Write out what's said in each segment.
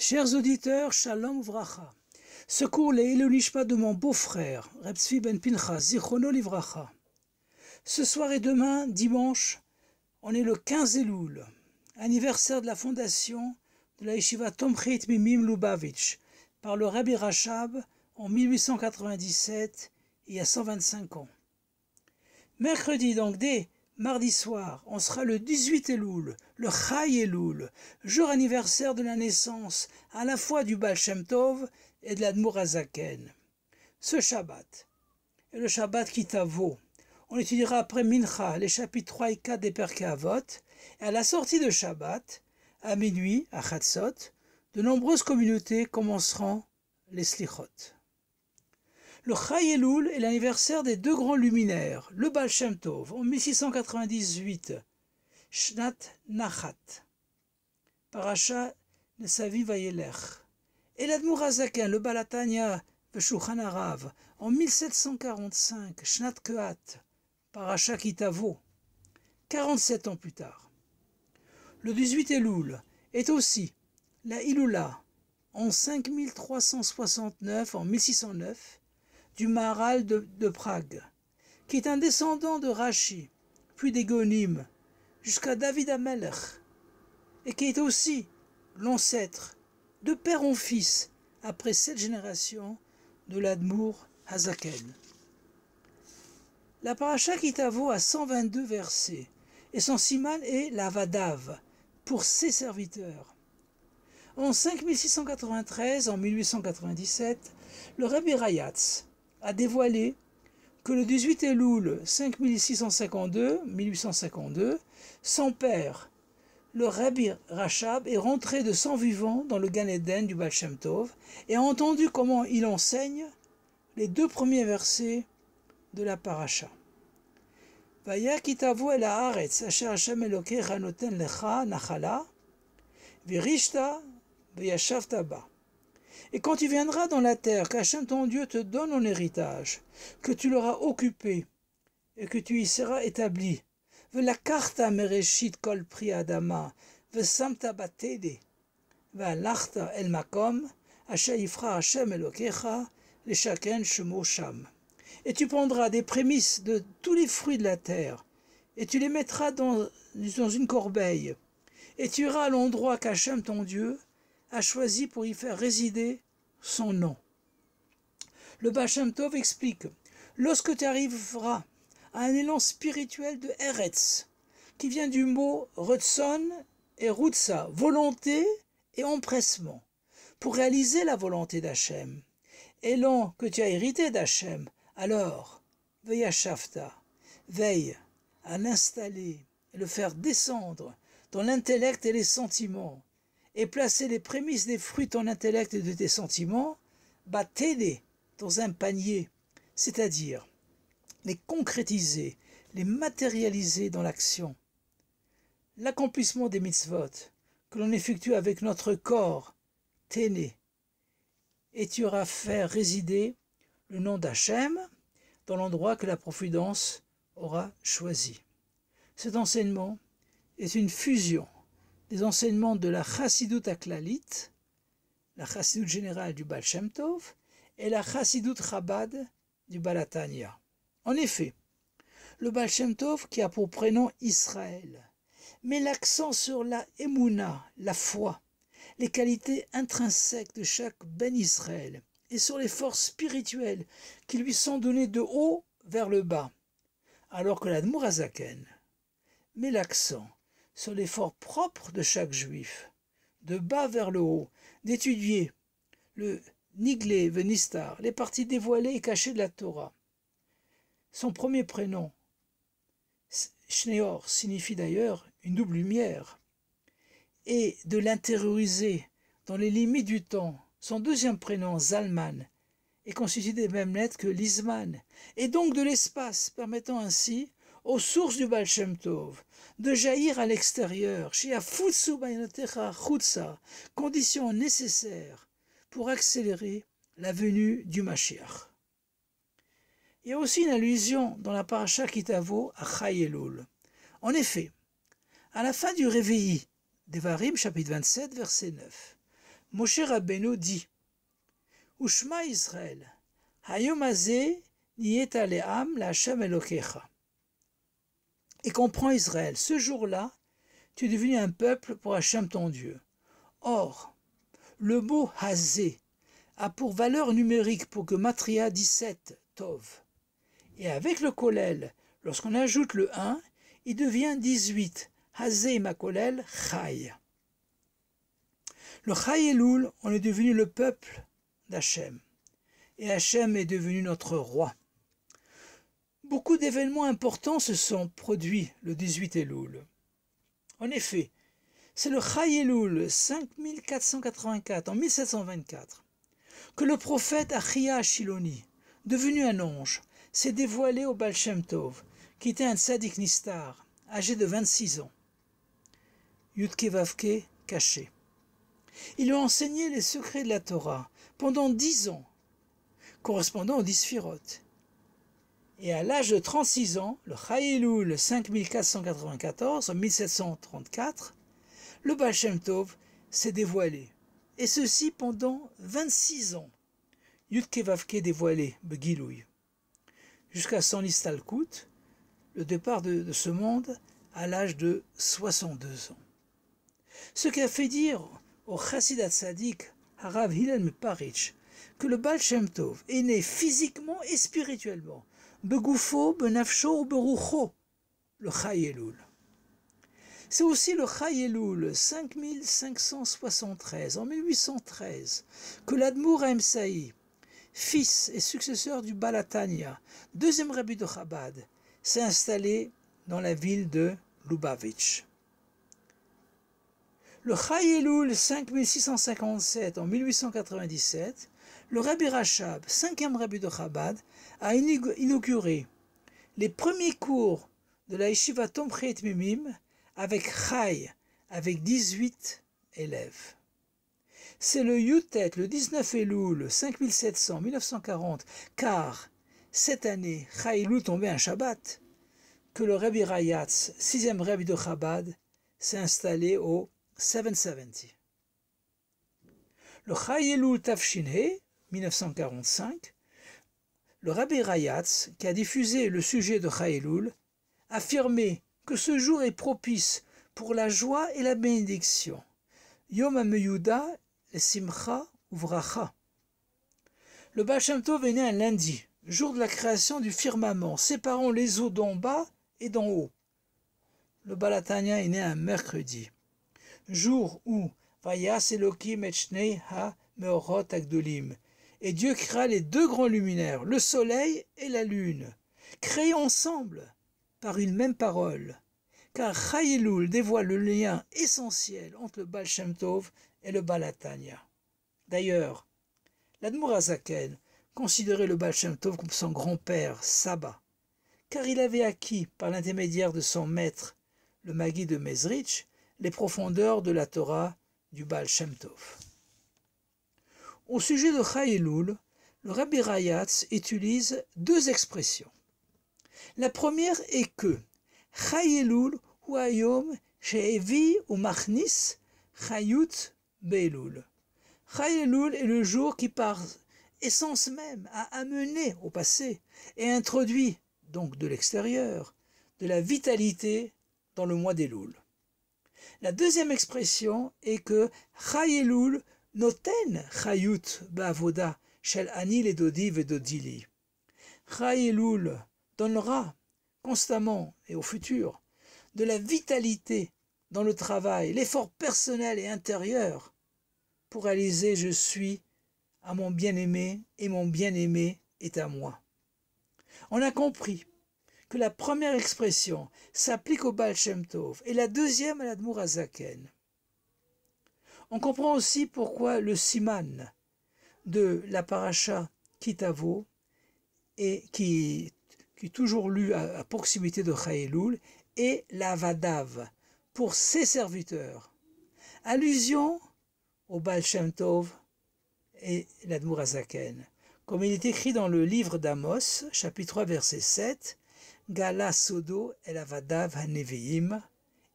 Chers auditeurs, Shalom Uvracha. Secours les Elonishma de mon beau-frère, Reb Tzvi ben Pinchas, Zichrono Livracha. Ce soir et demain, dimanche, on est le 15 Elul, anniversaire de la fondation de la Yeshiva Tomchit Mimim Lubavitch, par le Rabbi Rachab en 1897, il y a 125 ans. Mercredi, donc dès mardi soir, on sera le 18 Elul, le Chai Elul, jour anniversaire de la naissance à la fois du Baal Shem Tov et de l'Admour HaZaken. Ce Shabbat est le Shabbat Kitavo. On étudiera après Mincha les chapitres 3 et 4 des Perkei Avot, et à la sortie de Shabbat, à minuit, à Chatzot, de nombreuses communautés commenceront les Slichot. Le Chai Elul est l'anniversaire des deux grands luminaires, le Baal Shem Tov en 1698, Shnat Nachat, Parasha Nesavi Vayelech, et l'Admour HaZaken, le Baal HaTanya Veshulchan Harav en 1745, Shnat Kehat, Parasha Kitavo, 47 ans plus tard. Le 18 Elul est aussi la Ilula en 5369, en 1609, du Maharal de Prague, qui est un descendant de Rashi, puis des Gonim, jusqu'à David HaMelech, et qui est aussi l'ancêtre, de père en fils, après 7 générations, de l'Admour HaZaken. La paracha Kitavo a 122 versets, et son siman est la Vadav, pour ses serviteurs. En 5693, en 1897, le Rabbi Rayatz a dévoilé que le 18 Elul 5652, son père, le Rabbi Rachab, est rentré de son vivant dans le Gan Eden du Baal Shem Tov et a entendu comment il enseigne les 2 premiers versets de la paracha. Vaya kitavo el haaretz asher Hashem Elokecha noten lecha nachala virishta veyashavta ba. Et quand tu viendras dans la terre qu'Hachem ton Dieu te donne en héritage, que tu l'auras occupé et que tu y seras établi, v'lakarta mereshit kol pri adama, v'samta batede, v'alachta el makom, asher yifra Hashem Elokecha, leshaken shemo sham. Et tu prendras des prémices de tous les fruits de la terre, et tu les mettras dans une corbeille, et tu iras à l'endroit qu'Hachem ton Dieu a choisi pour y faire résider son nom. Le Baal Shem Tov explique, lorsque tu arriveras à un élan spirituel de Eretz, qui vient du mot Retson et Rutsa, volonté et empressement, pour réaliser la volonté d'Hachem, élan que tu as hérité d'Hachem, alors, Veyashavta, veille à l'installer et le faire descendre dans l'intellect et les sentiments, et placer les prémices des fruits de ton intellect et de tes sentiments, battez-les dans un panier, c'est-à-dire les concrétiser, les matérialiser dans l'action. L'accomplissement des mitzvot que l'on effectue avec notre corps, téné, et tu auras fait résider le nom d'Hachem dans l'endroit que la providence aura choisi. Cet enseignement est une fusion des enseignements de la Chassidut Aklalit, la Chassidut générale du Baal Shem Tov, et la Chassidut Chabad du Baal HaTanya. En effet, le Baal Shem Tov, qui a pour prénom Israël, met l'accent sur la Emouna, la foi, les qualités intrinsèques de chaque Ben Israël, et sur les forces spirituelles qui lui sont données de haut vers le bas, alors que l'Admour HaZaken met l'accent sur l'effort propre de chaque juif, de bas vers le haut, d'étudier le Niglé, Venistar, les parties dévoilées et cachées de la Torah. Son premier prénom, Shneor, signifie d'ailleurs une double lumière, et de l'intérioriser dans les limites du temps. Son deuxième prénom, Zalman, est constitué des mêmes lettres que l'Isman, et donc de l'espace, permettant ainsi aux sources du Baal Shem Tov de jaillir à l'extérieur, condition nécessaire pour accélérer la venue du Mashiach. Il y a aussi une allusion dans la paracha Kitavo à Chai Elul. En effet, à la fin du Réveilli, Devarim, chapitre 27, verset 9, Moshe Rabbeinu dit Ushma Israël, Hayom hazeh niyeta le'am la'Hashem Elokecha. Et comprends Israël, ce jour-là, tu es devenu un peuple pour Hachem ton Dieu. Or, le mot hazeh a pour valeur numérique pour que Matria 17, Tov. Et avec le Kolel, lorsqu'on ajoute le 1, il devient 18, hazeh ma Kolel, Chai. Le Chai Elul, on est devenu le peuple d'Hachem. Et Hachem est devenu notre roi. Beaucoup d'événements importants se sont produits le 18 Elul. En effet, c'est le Chai Elul 5484 en 1724 que le prophète Achia Ashiloni, devenu un ange, s'est dévoilé au Baal Shem Tov, qui était un tzaddik nistar, âgé de 26 ans. Yudke Vavke caché. Il lui a enseigné les secrets de la Torah pendant 10 ans, correspondant aux 10 sphirotes. Et à l'âge de 36 ans, le Chai Elul 5494, en 1734, le Baal Shem Tov s'est dévoilé. Et ceci pendant 26 ans. Yudke Vavke dévoilé, Begilouï. Jusqu'à son istalkut, le départ de ce monde à l'âge de 62 ans. Ce qui a fait dire au Chassid Tzadik, Harav Hillel Meparitch, que le Baal Shem Tov est né physiquement et spirituellement, Begoufo, Benafsho ou Berucho, le Chai Elul. C'est aussi le Chai Elul 5573, en 1813, que l'Admour Haemsaï, fils et successeur du Balatania, deuxième rabbi de Chabad, s'est installé dans la ville de Lubavitch. Le Chai Elul 5657 en 1897, le Rabbi Rachab, cinquième rabbi de Chabad, a inauguré les premiers cours de la Yeshiva Tomchet Mimim avec Chai, avec 18 élèves. C'est le Yutet, le 19 Elul 5700-1940, car cette année, Chai Elul tombait un Shabbat, que le Rabbi Rayatz, sixième rabbi de Chabad, s'est installé au 770. Le Chai Elul Tafshin 1945, le Rabbi Rayatz, qui a diffusé le sujet de Chai Elul, affirmait que ce jour est propice pour la joie et la bénédiction. Yom HaMeyuda et Simcha Uvracha. Le Baal Shem Tov est né un lundi, jour de la création du firmament, séparant les eaux d'en bas et d'en haut. Le Balatania est né un mercredi, jour où Vayas Elokim et Shnei ha-Meorot Agdolim, et Dieu créa les deux grands luminaires, le soleil et la lune, créés ensemble par une même parole, car Chai Elul dévoile le lien essentiel entre le Baal Shem Tov et le Balatania. D'ailleurs, l'Admour HaZaken considérait le Baal Shem Tov comme son grand-père, Saba, car il avait acquis, par l'intermédiaire de son maître, le Magui de Mezrich, les profondeurs de la Torah du Baal Shem Tov. Au sujet de Chai Elul, le Rabbi Rayatz utilise deux expressions. La première est que Chai Elul hu hayom she'evi u'machnis chayut be'elul. Chai Elul est le jour qui, par essence même, a amené au passé et introduit, donc de l'extérieur, de la vitalité dans le mois d'Elul. La deuxième expression est que Chai Elul noten chayut ba'avoda shel ani ledodi vedodili. Chai Elul donnera constamment et au futur de la vitalité dans le travail, l'effort personnel et intérieur pour réaliser je suis à mon bien-aimé et mon bien-aimé est à moi. On a compris que la première expression s'applique au Baal Shem Tov et la deuxième à l'Admour HaZaken. On comprend aussi pourquoi le siman de la paracha Kitavo et qui est toujours lu à proximité de Chai Elul, et la Vadav, pour ses serviteurs. Allusion au Baal Shem Tov et l'Admour HaZaken. Comme il est écrit dans le livre d'Amos, chapitre 3, verset 7, Gala Sodo el Avadav HaNeviim,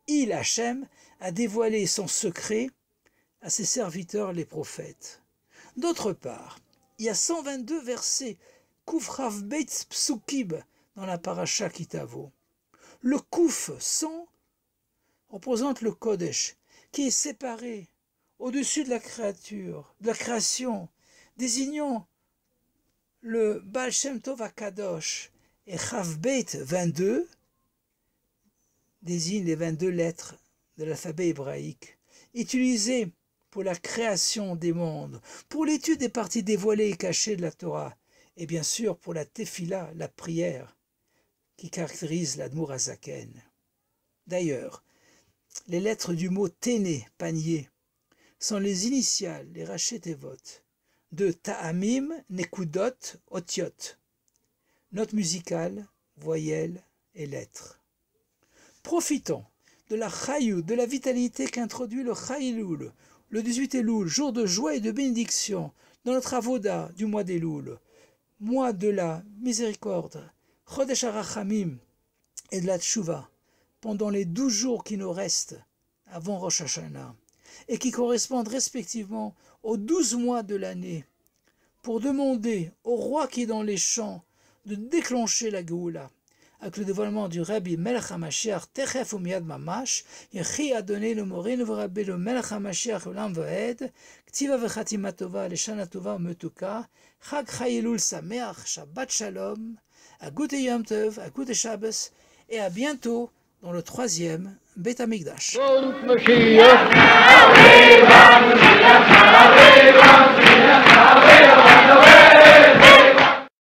il, Hachem, a dévoilé son secret à ses serviteurs les prophètes. D'autre part, il y a 122 versets Kufrav Beit Psukib dans la paracha Kitavo. Le Kuf 100 représente le Kodesh, qui est séparé au-dessus de la création, désignant le Baal Shem Tov HaKadosh, et Chav Beit 22 désigne les 22 lettres de l'alphabet hébraïque, utilisées pour la création des mondes, pour l'étude des parties dévoilées et cachées de la Torah, et bien sûr pour la tefila, la prière, qui caractérise l'Admour Hazaken. D'ailleurs, les lettres du mot téné, panier, sont les initiales, les rachet tevot, de ta'amim, nekudot, otiot, notes musicales, voyelles et lettres. Profitons de la chayou, de la vitalité qu'introduit le Chaïloul, le 18 Elul, jour de joie et de bénédiction, dans notre avoda du mois d'Elul, mois de la miséricorde, Chodesh HaRachamim et de la Tshuva, pendant les 12 jours qui nous restent avant Rosh Hashanah, et qui correspondent respectivement aux 12 mois de l'année, pour demander au roi qui est dans les champs de déclencher la Géoula, avec le dévoilement du Rabbi Melech HaMashiach, Techef Umiyad Mamash, Yechi Adonai le Morin, le Rabbi le Melech HaMashiach, Olam Vaed, Ktiva Vechatima Tova, Leshana Tova, Metuka, Chag Chayilul Sameach, Shabbat Shalom, à Gute Yom Tov, à Gute Shabbos, et à bientôt dans le 3e Beit HaMikdash.